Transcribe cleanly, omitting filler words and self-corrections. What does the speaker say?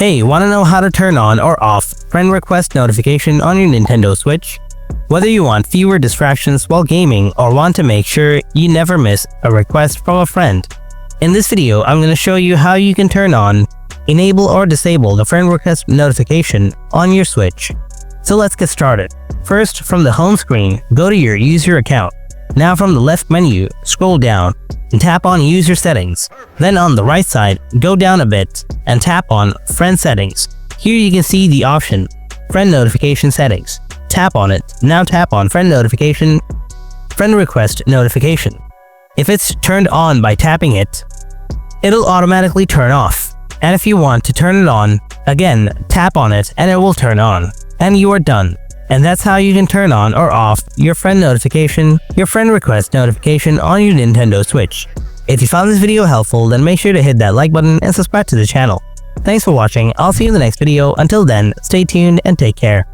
Hey, wanna know how to turn on or off friend request notification on your Nintendo Switch? Whether you want fewer distractions while gaming or want to make sure you never miss a request from a friend. In this video, I'm going to show you how you can turn on, enable or disable the friend request notification on your Switch. So let's get started. First, from the home screen, go to your user account. Now from the left menu, scroll down and tap on User Settings. Then on the right side, go down a bit and tap on Friend Settings. Here you can see the option, Friend Notification Settings. Tap on it. Now tap on Friend Notification, Friend Request Notification. If it's turned on by tapping it, it'll automatically turn off. And if you want to turn it on, again, tap on it and it will turn on. And you are done. And that's how you can turn on or off your friend notification, your friend request notification on your Nintendo Switch. If you found this video helpful, then make sure to hit that like button and subscribe to the channel. Thanks for watching. I'll see you in the next video. Until then, stay tuned and take care.